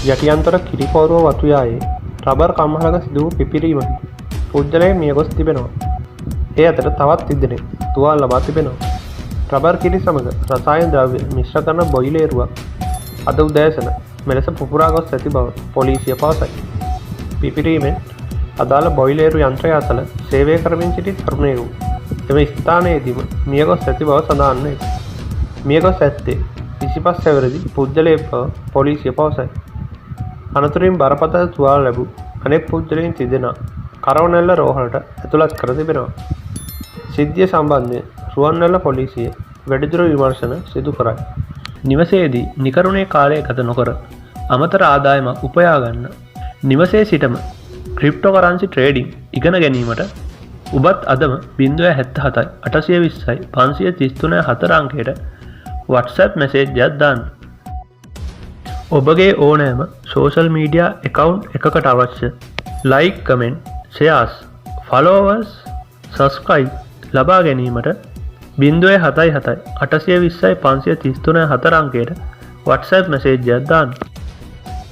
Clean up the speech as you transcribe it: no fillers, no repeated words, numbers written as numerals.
යටියන්තර කිරිපෝරුව වතුයායේ rubber කම්හලක සිදු වූ පිපිරීමකි. පුද්ගලයෙක් මියගොස් තිබෙනවා. ඒ අතර තවත් තිදෙනෙක් තුවාල ලබා තිබෙනවා. රබර් කිරි සමග රසායන ද්‍රව්‍ය මිශ්‍ර කරන බොයිලේරුවක් අද උදෑසන මෙලෙස පුපුරා ගොස් ඇති බව පොලිසිය පවසයි. පිපිරීමෙන් අදාළ බොයිලේරු යන්ත්‍රය අසල සේවය කරමින් සිටි තරුණයෙකු එම ස්ථානයේදීම මියගොස් ඇති බව සඳහන් වේ. මියගොස් ඇත්තේ 25 සැවරදි පුද්ගලයෙක් බව පොලිසිය පවසයි. අනතුරින් බරපතල තුවාල ලැබූ අනෙක් පුද්ගලයන් තිදෙනා කරවනැල්ල රෝහලට ඇතුළත් කර තිබෙනවා. සිද්ධිය සම්බන්ධයෙන් රුවන්වැල්ල පොලිසිය වැඩිදුර විමර්ශන සිදු කරයි. නිවසේදී නිකරුණේ කාලය ගත නොකර අමතර ආදායමක් උපයා ගන්න නිවසේ සිටම ක්‍රිප්ටෝකරන්සි ට්‍රේඩින් ඉගෙන ගැනීමට ඔබත් අදම 077 820 533 4 අංකයට WhatsApp මැසේජ් එකක් දාන්න. ඔබගේ ඕනෑම සෝෂල් මීඩියා account එකකට අවශ්‍ය like, comment, shares, followers, subscribe ලබා ගැනීමට 077 820 533 4 අංකයට WhatsApp මැසේජ් එකක් දාන්න.